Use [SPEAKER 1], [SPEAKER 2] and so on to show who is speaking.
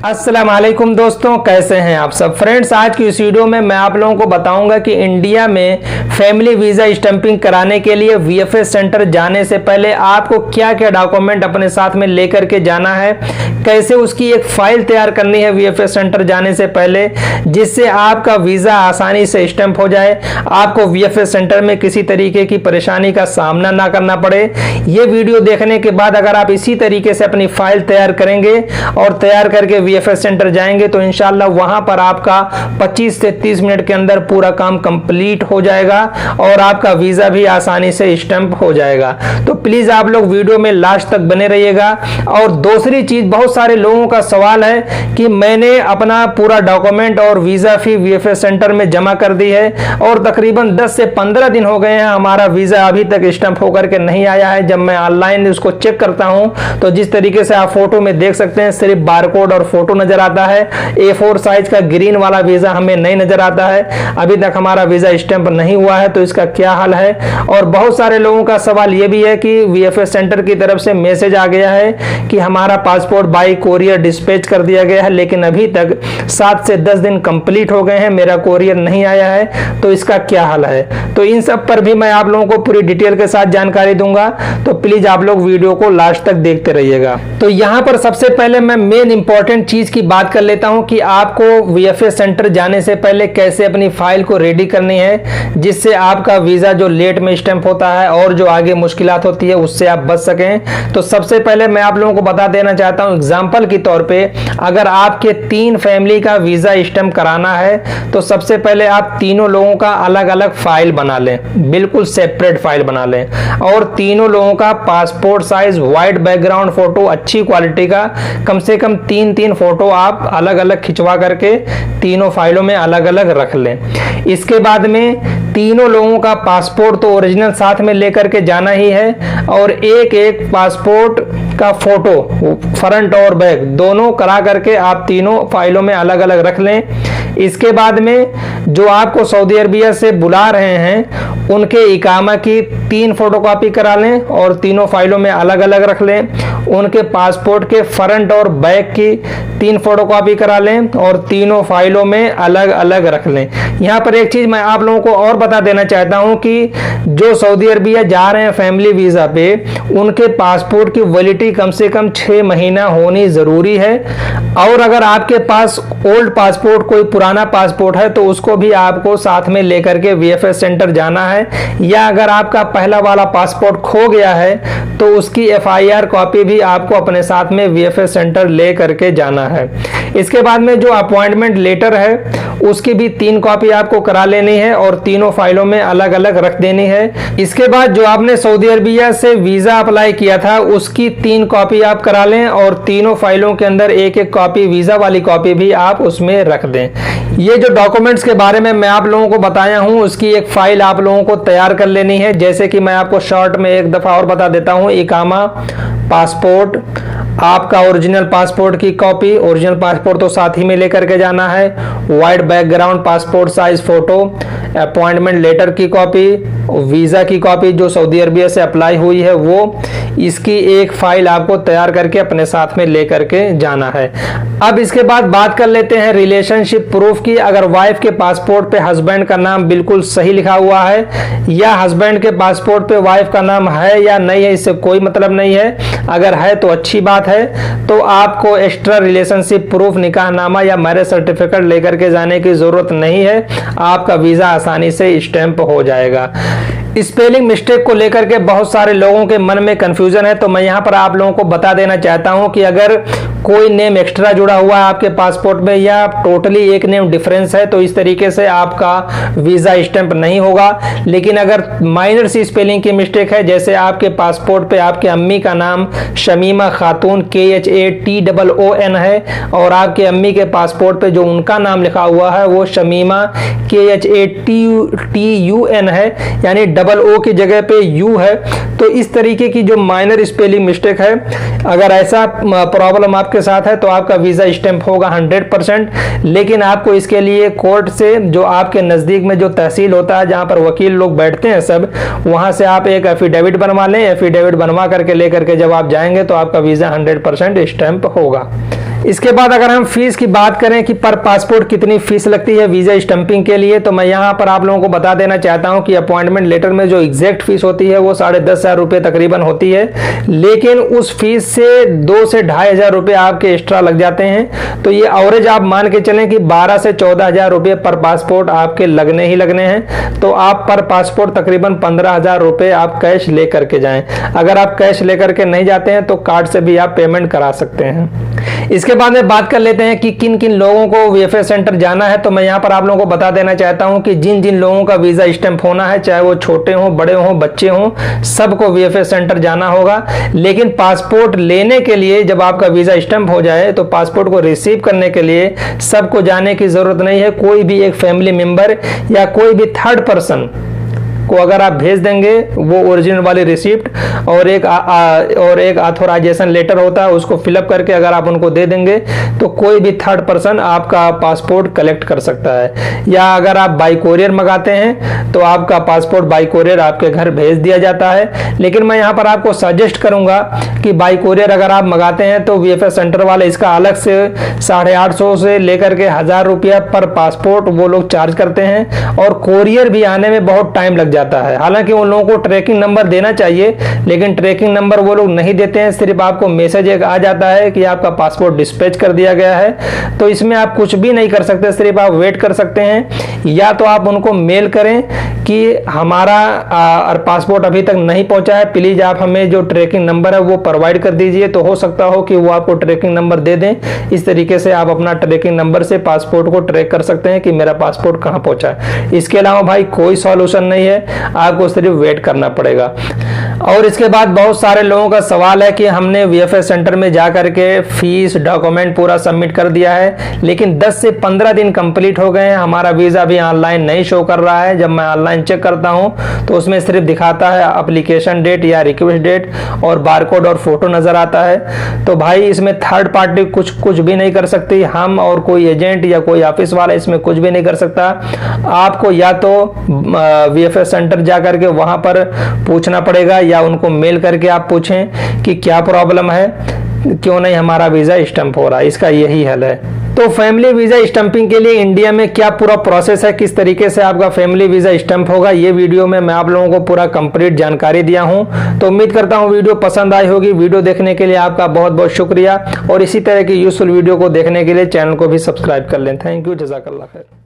[SPEAKER 1] अस्सलाम वालेकुम दोस्तों, कैसे हैं आप सब फ्रेंड्स। आज की इस वीडियो में मैं आप लोगों को बताऊंगा कि इंडिया में फैमिली वीज़ा स्टैंपिंग कराने के लिए वीएफएस सेंटर जाने से पहले आपको क्या क्या डॉक्यूमेंट अपने साथ में लेकर के जाना है, कैसे उसकी एक फाइल तैयार करनी है वीएफएस सेंटर जाने से पहले, जिससे आपका वीज़ा आसानी से स्टैंप हो जाए, आपको वीएफएस सेंटर में किसी तरीके की परेशानी का सामना ना करना पड़े। ये वीडियो देखने के बाद अगर आप इसी तरीके से अपनी फाइल तैयार करेंगे और तैयार करके वीएफएस सेंटर जाएंगे तो इंशाल्लाह वहां पर आपका 25 से 30 मिनट के अंदर पूरा काम कंप्लीट हो जाएगा और आपका वीजा भी आसानी से स्टैंप हो जाएगा। तो प्लीज आप लोग वीडियो में लास्ट तक बने रहिएगा। और दूसरी चीज, बहुत सारे लोगों का सवाल है कि मैंने अपना पूरा डॉक्यूमेंट और वीजा फी वीएफएस सेंटर में जमा कर दी है और तकरीबन 10 से 15 दिन हो गए हैं, हमारा वीजा अभी तक स्टैंप होकर के नहीं आया है। जब मैं ऑनलाइन उसको चेक करता हूं तो जिस तरीके से आप फोटो में देख सकते हैं, सिर्फ बारकोड और फोटो नजर आता है। A4 साइज का ग्रीन वाला वीजा हमें नहीं नजर आता है, अभी तक हमारा वीजा स्टैंप नहीं हुआ है। तो इसका क्या हल है? और बहुत सारे लोगों का सवाल यह भी है कि वीएफएस सेंटर की तरफ से मैसेज आ गया है कि हमारा पासपोर्ट बाई कोरियर डिस्पैच कर दिया गया है, लेकिन अभी तक 7 से 10 दिन कंप्लीट हो गए हैं, मेरा कोरियर नहीं आया है। तो इसका क्या हल है? तो इन सब पर भी मैं आप लोगों को पूरी डिटेल के साथ जानकारी दूंगा, तो प्लीज आप लोग वीडियो को लास्ट तक देखते रहिएगा। तो यहां पर सबसे पहले मैं मेन इंपॉर्टेंट चीज की बात कर लेता हूं कि आपको वीएफएस सेंटर जाने से पहले कैसे अपनी फाइल को रेडी करनी है, जिससे आपका वीजा जो लेट में स्टैंप होता है और जो आगे मुश्किलात होती है उससे आप बच सकें। तो सबसे पहले मैं आप लोगों को बता देना चाहता हूं, एग्जांपल के तौर पे अगर आपके 3 फैमिली का वीजा स्टैंप कराना है तो सबसे पहले आप तीनों लोगों का अलग अलग फाइल बना लें, बिल्कुल सेपरेट फाइल बना लें, और तीनों लोगों का passport size white background photo अच्छी क्वालिटी का कम से कम 3-3 फोटो आप अलग अलग खिंचवा करके तीनों फाइलों में अलग अलग रख लें। इसके बाद में तीनों लोगों का पासपोर्ट तो ओरिजिनल साथ में लेकर के जाना ही है, और एक एक पासपोर्ट का फोटो फ्रंट और बैक दोनों करा करके आप तीनों फाइलों में अलग अलग रख लें। इसके बाद में जो आपको सऊदी अरबिया से बुला रहे हैं उनके इकामा की 3 फोटोकॉपी करा लें और तीनों फाइलों में अलग अलग रख लें। उनके पासपोर्ट के फ्रंट और बैक की 3 फोटोकॉपी करा लें और तीनों फाइलों में अलग अलग रख लें। यहाँ पर एक चीज मैं आप लोगों को और बता देना चाहता हूँ कि जो सऊदी अरबिया जा रहे हैं फैमिली वीजा पे, उनके पासपोर्ट की वैलिडिटी कम से कम 6 महीना होनी जरूरी है। और अगर आपके पास ओल्ड पासपोर्ट कोई पुराना पासपोर्ट है तो उसको भी आपको साथ में लेकर के वीएफएस सेंटर जाना है, या अगर आपका पहला वाला पासपोर्ट खो गया है तो उसकी एफआईआर कॉपी भी आपको अपने साथ में वीएफएस सेंटर ले करके जाना है। इसके बाद में जो अपॉइंटमेंट लेटर है उसकी भी 3 कॉपी आपको करा लेनी है और तीनों फाइलों में अलग अलग रख देनी है। इसके बाद जो आपने सऊदी अरबिया से वीजा अप्लाई किया था उसकी 3 कॉपी आप करा लें और तीनों फाइलों के अंदर एक एक कॉपी वीजा वाली कॉपी भी आप उसमें रख दें। ये जो डॉक्यूमेंट्स के बारे में मैं आप लोगों को बताया हूं उसकी एक फाइल आप लोगों को तैयार कर लेनी है। जैसे कि मैं आपको शॉर्ट में एक दफा और बता देता हूं, इकामा, पासपोर्ट, आपका ओरिजिनल पासपोर्ट की कॉपी, ओरिजिनल पासपोर्ट तो साथ ही में लेकर के जाना है, white background passport size photo, appointment letter की कॉपी, वीजा की कॉपी जो सऊदी अरबिया से अप्लाई हुई है वो, इसकी एक फाइल आपको तैयार करके अपने साथ में लेकर के जाना है। अब इसके बाद बात कर लेते हैं रिलेशनशिप प्रूफ की। अगर वाइफ के पासपोर्ट पे हस्बैंड का नाम बिल्कुल सही लिखा हुआ है या हस्बैंड के पासपोर्ट पे वाइफ का नाम है या नहीं है, इससे कोई मतलब नहीं है। अगर है तो अच्छी बात है, तो आपको एक्स्ट्रा रिलेशनशिप प्रूफ, निकाहनामा या मैरिज सर्टिफिकेट लेकर के जाने की जरूरत नहीं है, आपका वीजा आसानी से स्टैंप हो जाएगा। स्पेलिंग मिस्टेक को लेकर के बहुत सारे लोगों के मन में कंफ्यूजन है, तो मैं यहाँ पर आप लोगों को बता देना चाहता हूँ कि अगर कोई नेम एक्स्ट्रा जुड़ा हुआ है आपके पासपोर्ट में या टोटली एक नेम डिफरेंस है तो इस तरीके से आपका वीजा स्टैंप नहीं होगा। लेकिन अगर माइनर सी स्पेलिंग की मिस्टेक है, जैसे आपके पासपोर्ट पे आपके अम्मी का नाम शमीमा खातून KHATOON है और आपके अम्मी के पासपोर्ट पे जो उनका नाम लिखा हुआ है वो शमीमा KHATUN है, यानी डबल ओ की जगह पे यू है, तो इस तरीके की जो माइनर स्पेलिंग मिस्टेक है, अगर ऐसा प्रॉब्लम आपके साथ है तो आपका वीजा स्टैंप होगा 100%। लेकिन आपको इसके लिए कोर्ट से, जो आपके नजदीक में जो तहसील होता है जहां पर वकील लोग बैठते हैं सब, वहां से आप एक एफिडेविट बनवा लें। एफिडेविट बनवा करके लेकर के जब आप जाएंगे तो आपका वीजा 100% स्टैंप होगा। इसके बाद अगर हम फीस की बात करें कि पर पासपोर्ट कितनी फीस लगती है वीजा स्टैंपिंग के लिए, तो मैं यहां पर आप लोगों को बता देना चाहता हूं कि अपॉइंटमेंट लेटर में जो एग्जैक्ट फीस होती है वो 10,500 रुपए तकरीबन होती है। लेकिन उस फीस से 2 से 2,500 रुपए आपके एक्स्ट्रा लग जाते हैं। तो ये एवरेज आप मान के चलें कि 12 से 14,000 रुपए पर पासपोर्ट आपके लगने ही लगने हैं। तो आप पर पासपोर्ट तकरीबन 15,000 रुपए आप कैश लेकर के जाएं। अगर आप कैश लेकर के नहीं जाते हैं तो कार्ड से भी आप पेमेंट करा सकते हैं। इसके बाद में बात कर लेते हैं कि किन किन लोगों को वीएफएस सेंटर जाना है। तो मैं यहां पर आप लोगों को बता देना चाहता हूं कि जिन जिन लोगों का वीजा स्टैंप होना है, चाहे वो छोटे हों, बड़े हों, बच्चे हों, सबको वीएफएस सेंटर जाना होगा। लेकिन पासपोर्ट लेने के लिए, जब आपका वीजा स्टैंप हो जाए तो पासपोर्ट को रिसीव करने के लिए सबको जाने की जरूरत नहीं है। कोई भी एक फैमिली मेंबर या कोई भी थर्ड पर्सन को अगर आप भेज देंगे वो ओरिजिनल वाली रिसिप्ट और एक ऑथराइजेशन लेटर होता है, उसको फिलअप करके अगर आप उनको दे देंगे तो कोई भी थर्ड पर्सन आपका पासपोर्ट कलेक्ट कर सकता है। या अगर आप बाई कोरियर मंगाते हैं तो आपका पासपोर्ट बाई कोरियर आपके घर भेज दिया जाता है। लेकिन मैं यहाँ पर आपको सजेस्ट करूंगा कि बाई कोरियर अगर आप मंगाते हैं तो वीएफएस सेंटर वाले इसका अलग से 850 से लेकर के 1,000 रुपया पर पासपोर्ट वो लोग चार्ज करते हैं। और कोरियर भी आने में बहुत टाइम लग जाता है। हालांकि उन लोगों को ट्रैकिंग नंबर देना चाहिए, लेकिन ट्रैकिंग नंबर वो लोग नहीं देते हैं। सिर्फ आपको मैसेज एक आ जाता है कि आपका पासपोर्ट डिस्पैच कर दिया गया है। तो इसमें आप कुछ भी नहीं कर सकते, सिर्फ आप वेट कर सकते हैं। या तो आप उनको मेल करें कि हमारा पासपोर्ट अभी तक नहीं पहुंचा है, प्लीज आप हमें जो ट्रैकिंग नंबर है वो प्रोवाइड कर दीजिए। तो हो सकता हो कि वो आपको ट्रैकिंग नंबर दे दें। इस तरीके से आप अपना ट्रैकिंग नंबर से पासपोर्ट को ट्रैक कर सकते हैं कि मेरा पासपोर्ट कहां पहुंचा है। इसके अलावा भाई कोई सॉल्यूशन नहीं है, आपको सिर्फ वेट करना पड़ेगा। और इसके बाद बहुत सारे लोगों का सवाल है कि हमने वीएफएस सेंटर में जाकर के फीस, डॉक्यूमेंट पूरा सबमिट कर दिया है, लेकिन 10 से 15 दिन कंप्लीट हो गए हैं, हमारा वीजा भी ऑनलाइन नहीं शो कर रहा है। जब मैं ऑनलाइन चेक करता हूं तो उसमें सिर्फ दिखाता है एप्लीकेशन डेट या रिक्वेस्ट डेट और बारकोड और फोटो नजर आता है। तो भाई इसमें थर्ड पार्टी कुछ भी नहीं कर सकती। हम और कोई एजेंट या कोई ऑफिस वाला इसमें कुछ भी नहीं कर सकता। आपको या तो वीएफएस सेंटर जाकर के वहां पर पूछना पड़ेगा या उनको मेल करके आप पूछें कि क्या प्रॉब्लम है, क्यों नहीं हमारा वीजा स्टैंप हो रहा है। इसका यही हल है। तो फैमिली वीजा स्टैंपिंग के लिए इंडिया में क्या पूरा प्रोसेस है, किस तरीके से आपका फैमिली वीजा स्टैंप होगा, ये वीडियो में मैं आप लोगों को पूरा कंप्लीट जानकारी दिया हूं। तो उम्मीद करता हूं वीडियो पसंद आई होगी। वीडियो देखने के लिए आपका बहुत बहुत शुक्रिया और इसी तरह की यूजफुल वीडियो को देखने के लिए चैनल को भी सब्सक्राइब कर लें। थैंक यू, जज़ाकल्लाह खैर।